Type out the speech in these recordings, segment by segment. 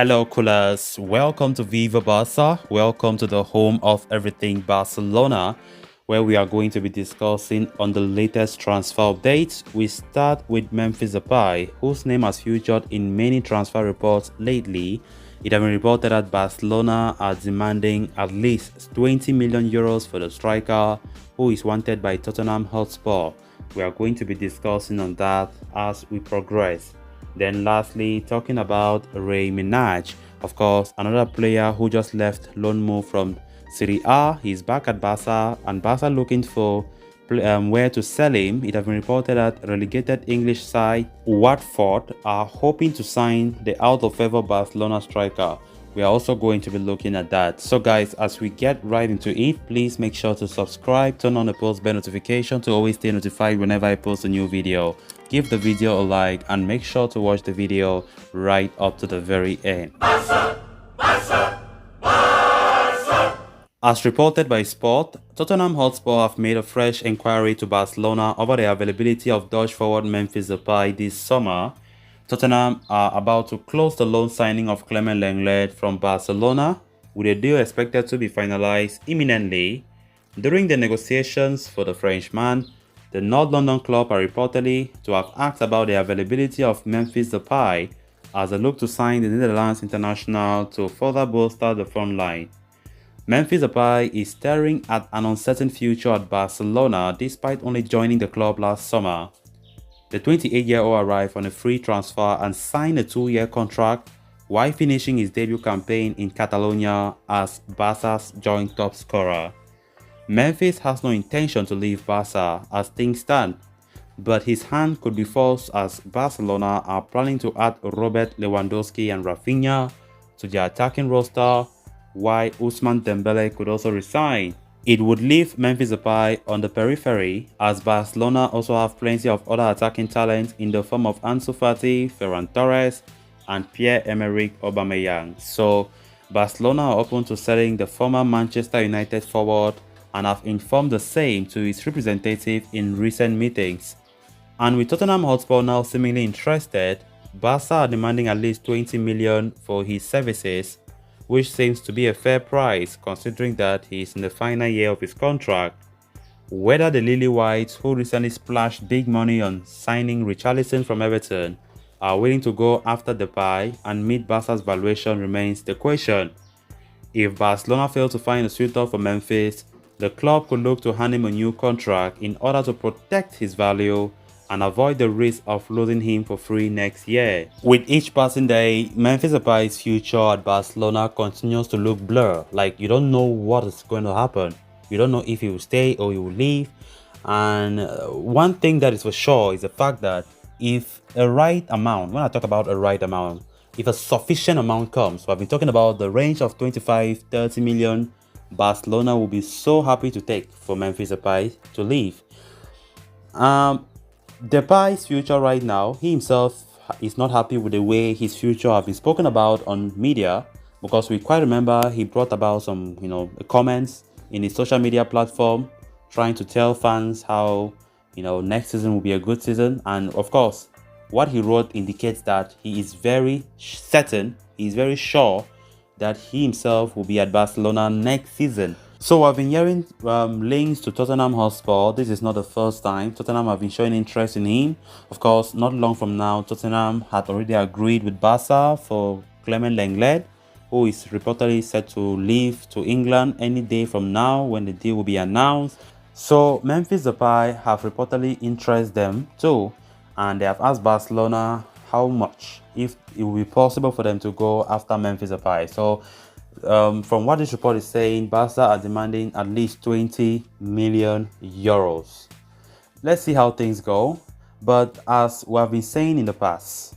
Hello, coolers. Welcome to Viva Barca. Welcome to the home of everything Barcelona, where we are going to be discussing on the latest transfer updates. We start with Memphis Depay, whose name has featured in many transfer reports lately. It has been reported that Barcelona are demanding at least 20 million euros for the striker, who is wanted by Tottenham Hotspur. We are going to be discussing on that as we progress. Then lastly, talking about Rey Manaj, of course, another player who just left loan move from Serie A. He's back at Barca, and Barca looking for where to sell him. It has been reported that relegated English side Watford are hoping to sign the out-of-favor Barcelona striker. We are also going to be looking at that. So guys, as we get right into it, please make sure to subscribe, turn on the post bell notification to always stay notified whenever I post a new video. Give the video a like and make sure to watch the video right up to the very end. As reported by Sport, Tottenham Hotspur have made a fresh inquiry to Barcelona over the availability of Dutch forward Memphis Depay this summer. Tottenham are about to close the loan signing of Clement Lenglet from Barcelona, with a deal expected to be finalized imminently. During the negotiations for the Frenchman, the North London club are reportedly to have asked about the availability of Memphis Depay as they look to sign the Netherlands international to further bolster the front line. Memphis Depay is staring at an uncertain future at Barcelona despite only joining the club last summer. The 28-year-old arrived on a free transfer and signed a 2-year contract while finishing his debut campaign in Catalonia as Barca's joint top scorer. Memphis has no intention to leave Barca as things stand, but his hand could be forced as Barcelona are planning to add Robert Lewandowski and Rafinha to their attacking roster, while Ousmane Dembele could also resign. It would leave Memphis Depay on the periphery, as Barcelona also have plenty of other attacking talent in the form of Ansu Fati, Ferran Torres, and Pierre-Emerick Aubameyang. So Barcelona are open to selling the former Manchester United forward and have informed the same to its representative in recent meetings. And with Tottenham Hotspur now seemingly interested, Barca are demanding at least 20 million for his services, which seems to be a fair price considering that he is in the final year of his contract. Whether the Lily Whites, who recently splashed big money on signing Richarlison from Everton, are willing to go after Depay and meet Barca's valuation remains the question. If Barcelona fail to find a suitor for Memphis, the club could look to hand him a new contract in order to protect his value and avoid the risk of losing him for free next year. With each passing day, Memphis Depay's future at Barcelona continues to look blurred. Like, you don't know what is going to happen. You don't know if he will stay or he will leave. And one thing that is for sure is the fact that if a right amount, when I talk about a right amount, if a sufficient amount comes, so I've been talking about the range of 25-30 million, Barcelona will be so happy to take for Memphis Depay to leave. Depay's future right now, he himself is not happy with the way his future has been spoken about on media, because we quite remember he brought about some, comments in his social media platform trying to tell fans how, next season will be a good season. And of course, what he wrote indicates that he is very certain, he is very sure that he himself will be at Barcelona next season. So I've been hearing links to Tottenham Hotspur. This is not the first time Tottenham have been showing interest in him. Of course, not long from now, Tottenham had already agreed with Barca for Clement Lenglet, who is reportedly set to leave to England any day from now when the deal will be announced. So Memphis Depay have reportedly interested them too, and they have asked Barcelona how much, if it will be possible for them to go after Memphis Depay. So from what this report is saying, Barca are demanding at least 20 million euros. Let's see how things go. But as we have been saying in the past,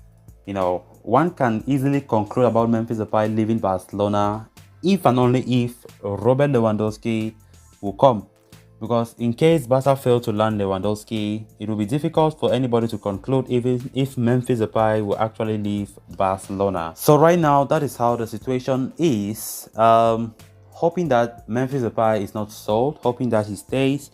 one can easily conclude about Memphis Depay leaving Barcelona if and only if Robert Lewandowski will come. Because in case Barca fail to land Lewandowski, it will be difficult for anybody to conclude even if Memphis Depay will actually leave Barcelona. So right now, that is how the situation is. Hoping that Memphis Depay is not sold, hoping that he stays.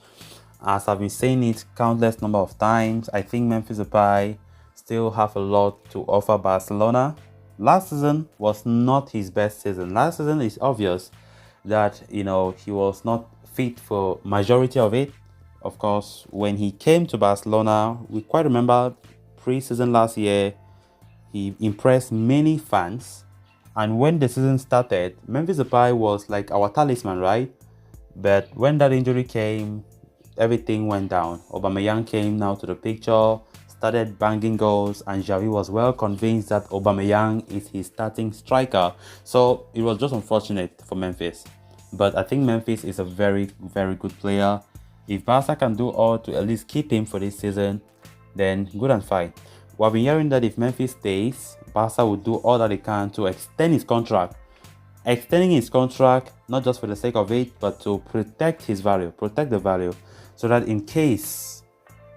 As I've been saying it countless number of times, I think Memphis Depay still have a lot to offer Barcelona. last season was not his best season. Last season is obvious that he was not fit for majority of it. Of course, when he came to Barcelona, we quite remember pre-season last year, he impressed many fans. And when the season started, Memphis Depay was like our talisman, right? But when that injury came, everything went down. Aubameyang came now to the picture, started banging goals, and Xavi was well convinced that Aubameyang is his starting striker. So it was just unfortunate for Memphis. But I think Memphis is a very, very good player. If Barca can do all to at least keep him for this season, then good and fine. We've been hearing that if Memphis stays, Barca will do all that they can to extend his contract. Extending his contract, not just for the sake of it, but to protect his value, protect the value, so that in case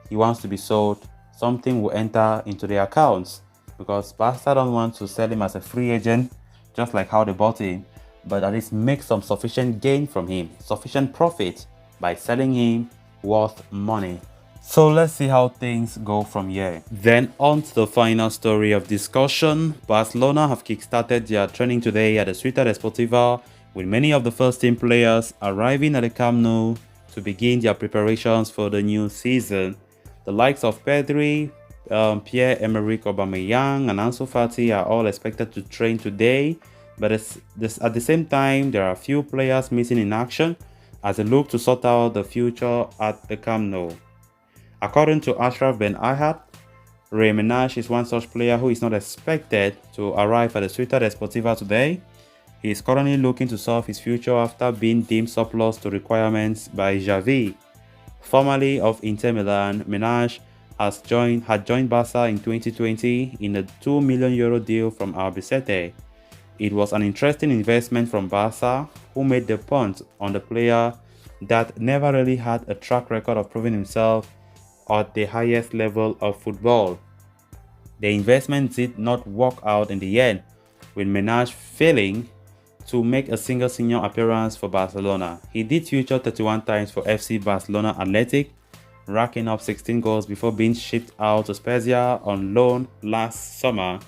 he wants to be sold, something will enter into their accounts. Because Barca don't want to sell him as a free agent, just like how they bought him, but at least make some sufficient gain from him, sufficient profit by selling him worth money. So let's see how things go from here. Then on to the final story of discussion. Barcelona have kickstarted their training today at the Ciutat Deportiva, with many of the first team players arriving at the Camp Nou to begin their preparations for the new season. The likes of Pedri, Pierre-Emerick Aubameyang and Ansu Fati are all expected to train today, but at the same time there are a few players missing in action as they look to sort out the future at the Camp Nou. According to Ashraf Ben Ahad, Rey Manaj is one such player who is not expected to arrive at the Ciutat Deportiva today. He is currently looking to solve his future after being deemed surplus to requirements by Xavi. Formerly of Inter Milan, Manaj had joined Barca in 2020 in a €2 million deal from Albacete. It was an interesting investment from Barca, who made the punt on the player that never really had a track record of proving himself at the highest level of football. The investment did not work out in the end, with Manaj failing to make a single senior appearance for Barcelona. He did feature 31 times for FC Barcelona Athletic, racking up 16 goals before being shipped out to Spezia on loan last summer.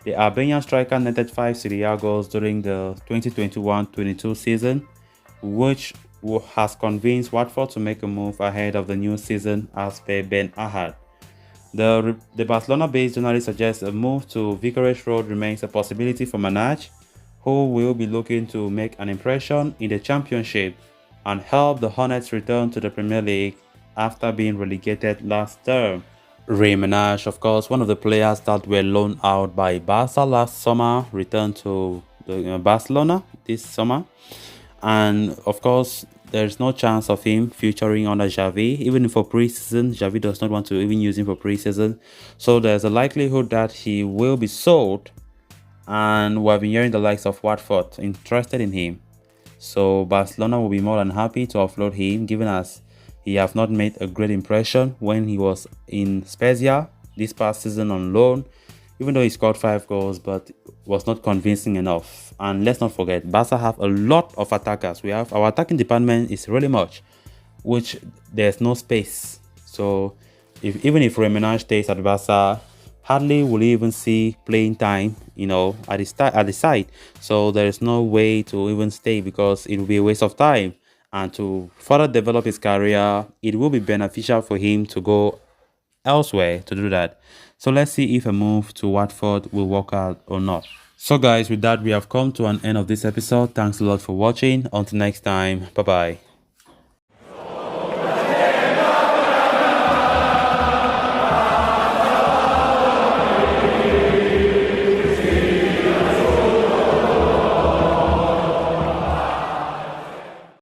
The Albanian striker netted 5 Serie A goals during the 2021-22 season, which has convinced Watford to make a move ahead of the new season, as per Ben Ahad. The Barcelona-based journalist suggests a move to Vicarage Road remains a possibility for Manaj, who will be looking to make an impression in the Championship and help the Hornets return to the Premier League after being relegated last term. Rey Manaj, of course, one of the players that were loaned out by Barca last summer, returned to Barcelona this summer. And of course, there's no chance of him featuring under Xavi, even for pre-season. Xavi does not want to even use him for pre-season. So there's a likelihood that he will be sold. And we've been hearing the likes of Watford interested in him. So Barcelona will be more than happy to offload him, given as he have not made a great impression when he was in Spezia this past season on loan, even though he scored 5 goals, but was not convincing enough. And let's not forget, Barca have a lot of attackers. Our attacking department is really much, which there's no space. So even if Rey Manaj stays at Barca, hardly will he even see playing time, at the side. So there is no way to even stay, because it will be a waste of time. And to further develop his career, it will be beneficial for him to go elsewhere to do that. So let's see if a move to Watford will work out or not. So guys, with that, we have come to an end of this episode. Thanks a lot for watching. Until next time, bye bye.